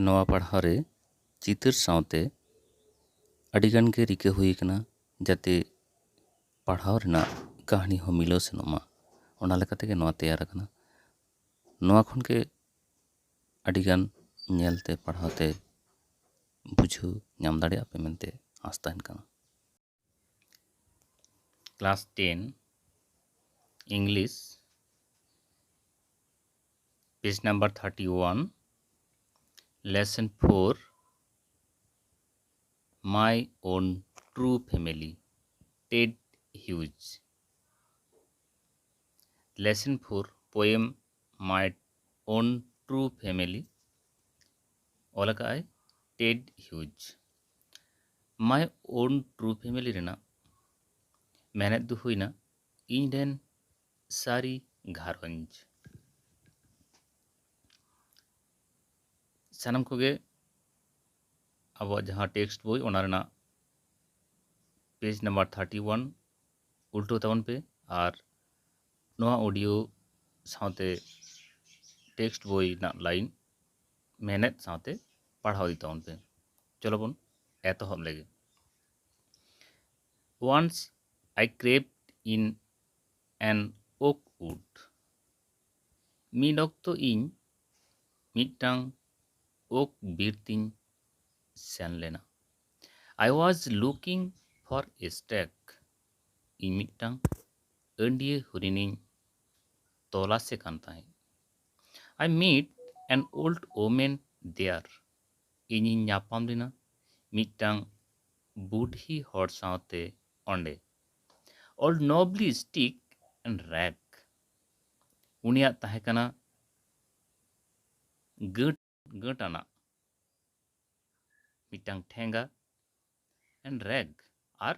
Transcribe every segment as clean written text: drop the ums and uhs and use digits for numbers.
ᱱᱚᱣᱟ ᱯᱟᱲᱦᱟᱣ ᱨᱮ ᱪᱤᱛᱟᱹᱨ ᱥᱟᱶᱛᱮ ᱟᱹᱰᱤᱜᱟᱱ ᱜᱮ ᱨᱤᱠᱟᱹ ᱦᱩᱭ ᱟᱠᱟᱱᱟ ᱡᱟᱛᱮ ᱯᱟᱲᱦᱟᱣ ᱨᱮᱱᱟᱜ ᱠᱟᱹᱦᱱᱤ ᱦᱚᱸ ᱢᱤᱞᱟᱹᱣ ᱥᱮᱱᱚᱜ ᱢᱟ, ᱚᱱᱟ ᱞᱮᱠᱟ ᱛᱮᱜᱮ ᱱᱚᱣᱟ ᱛᱮᱭᱟᱨ ᱟᱠᱟᱱᱟ᱾ ᱱᱚᱣᱟ ᱠᱷᱚᱱ ᱜᱮ ᱟᱹᱰᱤᱜᱟᱱ ᱧᱮᱞᱛᱮ ᱯᱟᱲᱦᱟᱣ ᱛᱮ ᱵᱩᱡᱷᱟᱹᱣ ᱧᱟᱢ ᱫᱟᱲᱮᱭᱟᱜ ᱯᱮ ᱢᱮᱱᱛᱮ ᱟᱸᱥ ᱛᱟᱦᱮᱱ ᱠᱟᱱᱟ᱾ Class 10 English page number 31 lesson 4 my own true family Ted Hughes. Lesson 4 poem my own true family ᱚᱞ ᱟᱠᱟᱜᱼᱟᱭ Ted Hughes. My own true family ᱨᱮᱱᱟᱜ ᱢᱮᱱᱮᱫ ᱫᱚ ᱦᱩᱭᱱᱟ ᱤᱧ ᱨᱮᱱ ᱥᱟᱹᱨᱤ ᱜᱷᱟᱨᱚᱸᱡᱽ। ᱥᱟᱱᱟᱢ ᱠᱚᱜᱮ ᱟᱵᱚᱣᱟᱜ ᱡᱟᱦᱟᱸ ᱴᱮক্সᱴ ᱵᱳᱭ ᱚᱱᱟ ᱨᱮᱱᱟᱜ পেজ নাম্বার 31 উল্টো তাবᱚᱱ ᱯᱮ ᱟᱨ ᱱᱚᱣᱟ ᱚᱰᱤᱭᱳ ᱥᱟᱶᱛᱮ ᱴᱮক্সᱴ ᱵᱳᱭ ᱨᱮᱱᱟᱜ ᱞᱟᱭᱤᱱ ᱢᱮᱱᱮᱫ ᱥᱟᱶᱛᱮ ᱯᱟᱲᱦᱟᱣ ᱤᱫᱤ ᱛᱟᱵᱚᱱ ᱯᱮ। ᱪᱚᱞᱚ ᱵᱚᱱ ᱮᱛᱚᱦᱚᱵ ᱞᱮᱜᱮ। Once I crept in an oak wood। ᱢᱤᱫ ᱚᱠᱛᱚ ᱤᱧ ᱢᱤᱫᱴᱟᱝ ওক ᱵᱤᱨ ᱛᱤᱧ ᱥᱮᱱ ᱞᱮᱱᱟ। I was looking for a stag। ᱤᱧ ᱢᱤᱫᱴᱟᱝ ᱟᱹᱰᱤᱭᱟᱹ ᱦᱚᱨᱤᱱᱤᱧ ᱛᱚᱞᱟᱥᱮ ᱠᱟᱱ ᱛᱟᱦᱮᱸ। I met an old woman there। ᱤᱧᱤᱧ ᱧᱟᱯᱟᱢ ᱞᱮᱱᱟ ᱢᱤᱫᱴᱟᱝ ᱵᱩᱰᱷᱤ ᱦᱚᱲ ᱥᱟᱶᱛᱮ ᱚᱸᱰᱮ। Old nobly stick and rag। ᱩᱱᱤᱭᱟᱜ ᱛᱟᱦᱮᱸ ᱠᱟᱱᱟ ᱜᱟᱹᱴ ᱟᱱᱟᱜ ᱢᱤᱫᱴᱟᱝ ᱴᱷᱮᱸᱜᱟ and rag ᱟᱨ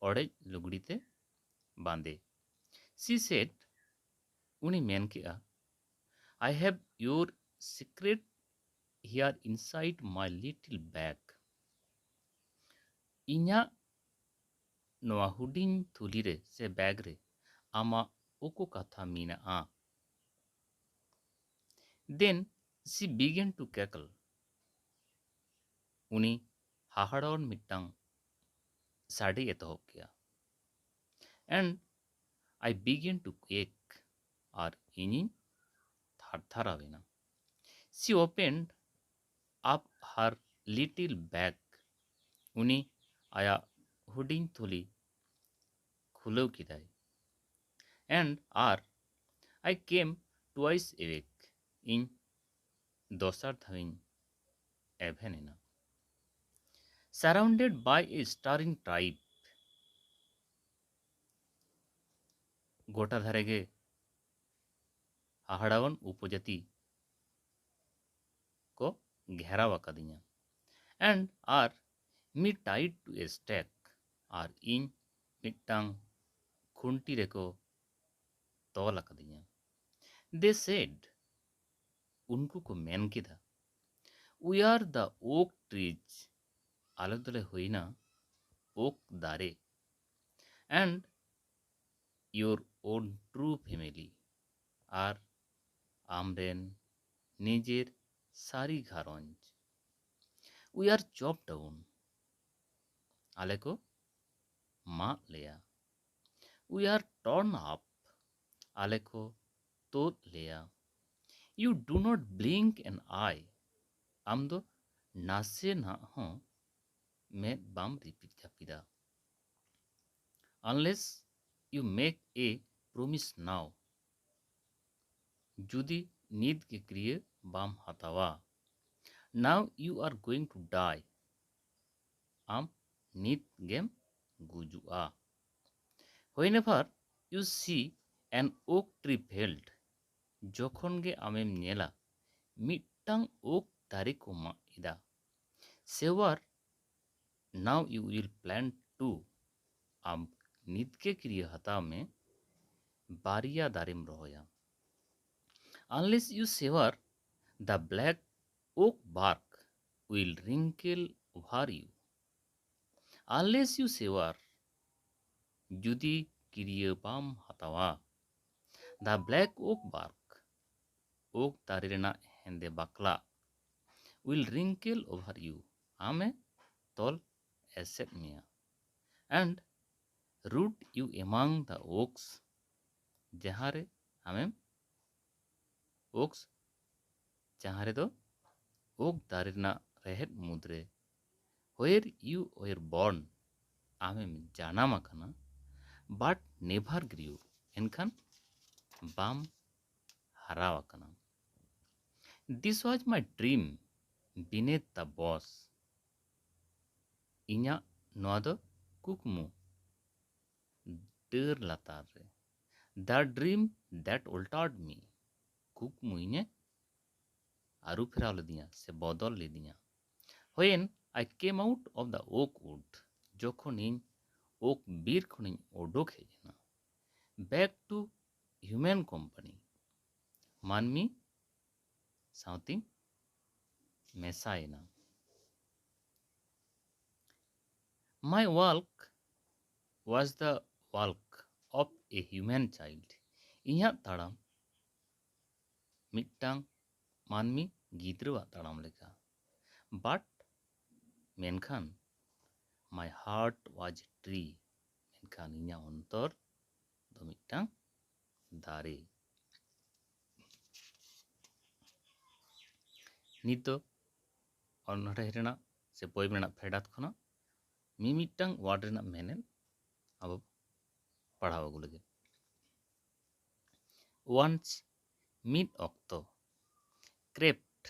ᱚᱲᱮᱡ ᱞᱩᱜᱽᱲᱤ ᱛᱮ ᱵᱟᱸᱫᱮ। She said ᱩᱱᱤ ᱢᱮᱱ ᱠᱮᱜᱼᱟ I have your secret here inside my little bag। ᱤᱧᱟᱹᱜ ᱱᱚᱣᱟ ᱦᱩᱰᱤᱧ ᱛᱷᱩᱞᱤ ᱨᱮ ᱥᱮ ᱵᱮᱜᱽ ᱨᱮ ᱟᱢᱟᱜ ᱩᱠᱩ ᱠᱟᱛᱷᱟ ᱢᱮᱱᱟᱜᱼᱟ। Then she began to cackle। ᱩᱱᱤ ᱦᱟᱦᱟᱲᱟᱣᱟᱱ ᱢᱤᱫᱴᱟᱝ ᱥᱟᱰᱮ ᱮᱛᱚᱦᱚᱵ ᱠᱮᱜᱼᱟ। And I began to quake। ᱟᱨ ᱤᱧᱤᱧ ᱛᱷᱟᱨᱛᱷᱟᱨᱟᱣ ᱮᱱᱟ। She opened up her little bag। ᱩᱱᱤ ᱟᱭᱟᱜ ᱦᱩᱰᱤᱧ ᱛᱷᱩᱞᱤ ᱠᱷᱩᱞᱟᱹᱣ ᱠᱮᱫᱟᱭ। And R I came twice awake। ᱤᱧ ᱫᱚᱥᱟᱨ ᱫᱷᱟᱣᱤᱧ ᱮᱵᱷᱮᱱ ᱮᱱᱟ। Surrounded by a staring tribe। ᱜᱚᱴᱟ ᱫᱷᱟᱨᱮ ᱜᱮ ᱦᱟᱦᱟᱲᱟᱣᱟᱱ ᱩᱯᱚᱡᱟᱹᱛᱤ ᱠᱚ ᱜᱷᱮᱨᱟᱣ ᱟᱠᱟᱫᱤᱧᱟ। And R me tied to a stake। ᱟᱨ ᱤᱧ ᱢᱤᱫᱴᱟᱝ ᱠᱷᱩᱱᱴᱤ ᱨᱮᱠᱚ ᱛᱚᱞ ᱟᱠᱟᱫᱤᱧᱟ। They said ᱩᱱᱠᱩ ᱠᱚ ᱢᱮᱱ ᱠᱮᱫᱟ We are the oak trees। ᱟᱞᱮ ᱫᱚᱞᱮ ᱦᱩᱭᱱᱟ ওক ᱫᱟᱨᱮ। And your own true family। ᱟᱨ ᱟᱢᱨᱮᱱ ᱱᱤᱡᱮᱨ ᱥᱟᱹᱨᱤ ᱜᱷᱟᱨᱚᱸᱡᱽ। We are chopped down। ᱟᱞᱮ ᱠᱚ ᱢᱟᱜ ᱞᱮᱭᱟ। We are torn up। ᱟᱞᱮ ᱠᱚ ᱛᱩᱫ ᱞᱮᱭᱟ। You do not blink an eye। ᱟᱢ ᱫᱚ ᱱᱟᱥᱮᱱᱟᱜ ᱦᱚᱸ ᱢᱮᱫ ᱵᱟᱢ ᱨᱤᱯᱤᱫ ᱡᱟᱹᱯᱤᱫᱟ। Unless you make a promise now। ᱡᱩᱫᱤ ᱱᱤᱛ ᱜᱮ ᱠᱨᱤᱭᱟᱹ ᱵᱟᱢ ᱦᱟᱛᱟᱣᱟ। Now you are going to die। ᱟᱢ ᱱᱤᱛ ᱜᱮᱢ ᱜᱩᱡᱩᱜᱼᱟ। Whenever you see an oak tree felled। ᱡᱚᱠᱷᱚᱱ ᱜᱮ ᱟᱢᱮᱢ ᱧᱮᱞᱟ ᱢᱤᱫᱴᱟᱝ ওক ᱫᱟᱨᱮ ᱠᱚ ᱢᱟᱜ ᱮᱫᱟ। Swear now you will plant two। ᱟᱢ ᱱᱤᱛ ᱜᱮ ᱠᱨᱤᱭᱟᱹ ᱦᱟᱛᱟᱣ ᱢᱮ ᱵᱟᱨᱭᱟ ᱫᱟᱨᱮᱢ ᱨᱚᱦᱚᱭᱟ। Unless you swear the black oak bark will wrinkle over you। Unless you swear ᱡᱩᱫᱤ ᱠᱨᱤᱭᱟᱹ ᱵᱟᱢ ᱦᱟᱛᱟᱣᱟ the black oak bark oak ᱫᱟᱨᱮ ᱨᱮᱱᱟᱜ ᱦᱮᱸᱫᱮ ᱵᱟᱠᱞᱟ will wrinkle over you. आमे तोल एसेट मिया and root you among the oaks. जहारे आमे oaks जहारे तो oak दारिना रहेत मुद्रे. Where you were born. आमे जाना मकना but never grew. इनखान बाम हरावा कना. This was my dream beneath the boss. इन्या नोआदो कुकमु डर लातार रे. The dream that altered me. कुकमु इन्हे आरु फिराव ले दिया से बदल ले दिया. When I came out of the oak wood. जोखोन in oak बीर खोन इन ओडोक है जना. Back to human company. मानमी साउथिंग मेसाइना. My walk was the walk of a human child. इन्हा ताड़ाम मिट्टांग मानमी गीद्रवा ताड़ाम लेका. But मेनखान my heart was a tree. मेनखान इन्हा अंतर दो मिट्टांग दारे. नितो और नरेहरना से पोई बना फेडात खना मिमिट्टांग वाडरना मेनेन अब पढ़ावा गुलगे. Once mid octo crept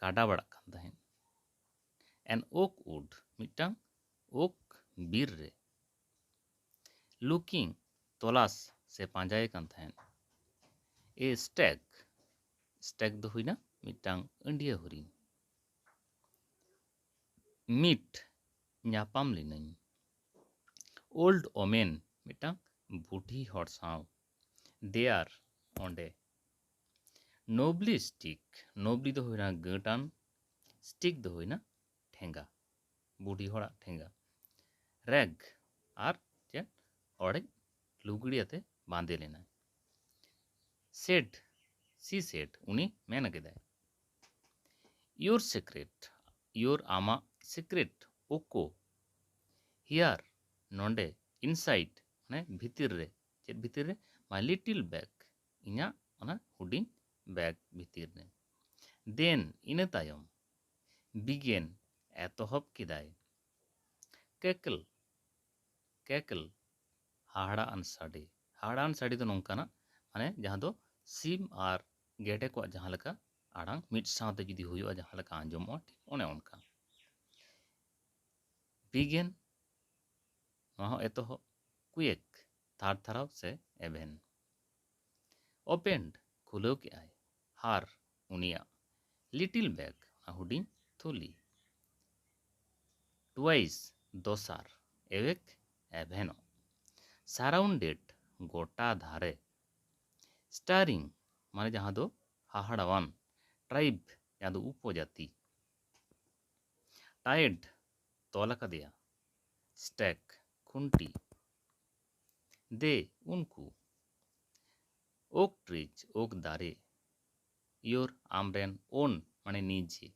काटा बड़ा कंदा है. An oak wood मिट्टांग oak बीर रे. Looking तोलास से पांजाए कंदा है. A stag दो हुई ना मिट्टांग India हुरी. Meet न्यापाम लिनाई. Old omen मिट्टांग Burhi hot Sao. They are onde. Nobly stick nobly दो हुई ना गटान. Stick दो हुई ना ठेंगा बूढ़ी होड़ा ठेंगा. Rag आर जे औड़े लुगड़ी आते बांधे लेना. Said she said उन्हीं मैं न कहता. Your secret your ama secret oko here नोंडे inside ने भीतर रे चेत भीतर रे my little bag इन्या अना हुडिंग बैग भीतर ने. Then इने तायम began एतोहब किदाय. Cackle हाड़ा अनसाड़ी. हाड़ा अनसाड़ी तो नोंका ना माने जहाँ दो सीम आर गेटे को जहाँ लका आड़ांग मिट साथ जुदी हुई और जहाँ लका आंजोमो ठीक ओने उनका. Begin वहाँ एतोहब quick थार थाराव से एवेन. Opened खुलो के आए. हार उनिया little bag हुडिंग थोली. Twice दोसार एवेक एवेनो. Surrounded गोटा धारे. Starring माने जहाँ दो हाहाड़ावान ट्राइब या दो उपजाति. Tied तोला का दिया. Stack खुंटी. They उनको. Oak trees oak दारे. Your आमरेन own माने नीचे.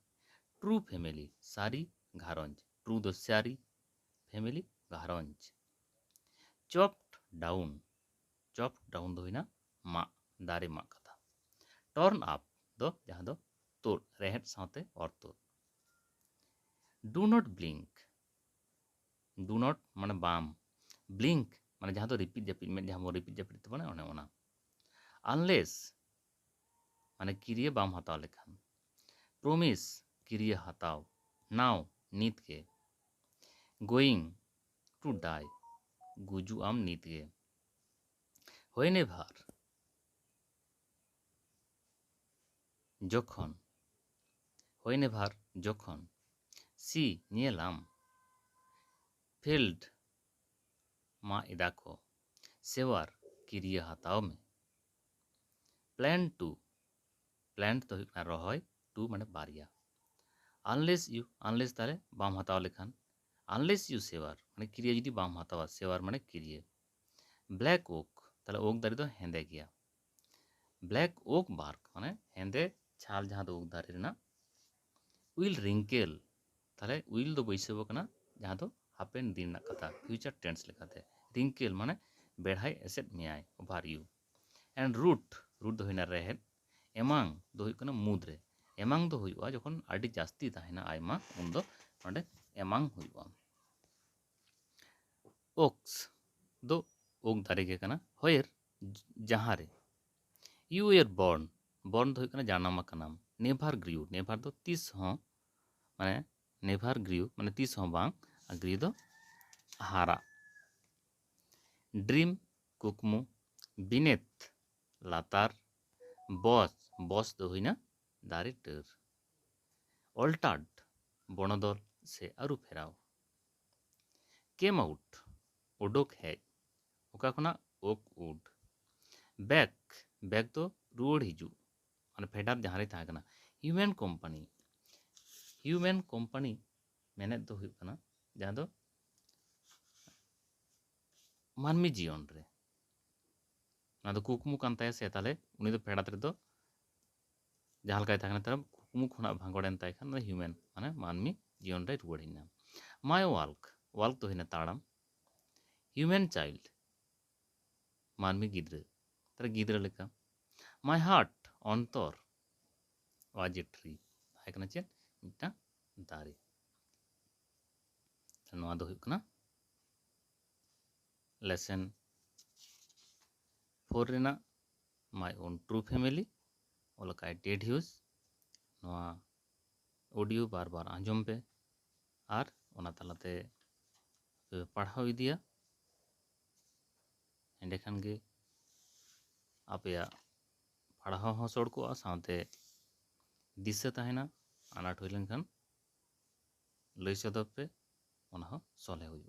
True family सारी घारंज. True दो सारी family घारंज. Chopped down दो ही ना मा दारे मा कथा. Turn up दो जहाँ दो तोड़ रहट साथे और तोड़. Do not blink माने बाम. Blink माने जहाँ दो repeat जपिट में जहाँ वो repeat जपिट तो बने उन्हें उना. Unless माने किरिये बाम हताव लेखान. Promise किरिये हताव. Now नीत के. Going to die गुजु आम नीत के. Whenever যখন. Whenever যখন. See নিয়েলাম. Filled मा इदाको. सेवार किरिये हताव में. Plan to तो हिकना रहोय. To माने बारिया. Unless ताले बाम हताव लेखान. Unless you सेवार माने किरिये जुदी बाम हतावा. सेवार माने किरिये. Black oak ताले oak दारी तो हेंदे गया. Black oak bark माने हेंदे छाल जहाँ दो oak दारी ना will wrinkle তাহলে will do বৈশাব কানা जहाँ तो हापेन दिन ना कथा फ्यूचर टेंस लेखाते wrinkle माने बेढ़ाई एसेट मेयाय over you and root root दो हिना रेहेड एमांग दो हुई कना मुद्रे एमांग दो हुई जखन आडी जास्ती ताहेना आयमा उन दो नोंडे एमांग हुई ओक्स दो ओक दारे के कना होयर जहाँ रे यू एर बॉर्न बॉर्न दो हुई कना जानाम कनाम नेभार ग्रिउ नेभार दो तीस हों माने नेभार ग्रिउ माने तीस हों बांग आ ग्रिउ दो हारा ड्रीम कुकमु बिनेत लातार बस बस दो हुई ना दारे टर अल्टार्ड बनदल से आरु फेराव केम आउट उडोक हेज ओका खुना ओक उड बैक बैक तो रुआड़ हिजू माने फेडात जहाँ रे ताहे कना ह्यूमन कंपनी मेने दो हुई कना जहाँ दो मानमी जीवन रे ना दो कुकमु कान ताहे से ताले उनी दो फेडात रे दो जहाँ लकाय ताहे कना तारा कुकमु खुना भांगोड़ेन ताहे कना ह्यूमन माने मानमी जीवन रे रुआड़ हिना माय वाल्क वाल्क तो हिना ताड़ाम ह्यूमन चाइल्ड मानमी गिद्रे तारा गिद्रे लेका माय हार्ट अंतर वाज ए ट्री ताहे कना चेन मिटा दारे नोआ दो हुई कना लेसन 4 रेना माय ओन ट्रू फैमिली ओलकाय डेड ह्यूज नोआ ऑडियो बार बार आंजम पे आर ओना तालाते पढ़ाओ इदिया एंडे खान गे आपेया पढ़ाओ हो सड़को साथे दिशा ताहेना आनाट हुई लेनखान लई सदब पे ओना हो सले हुई।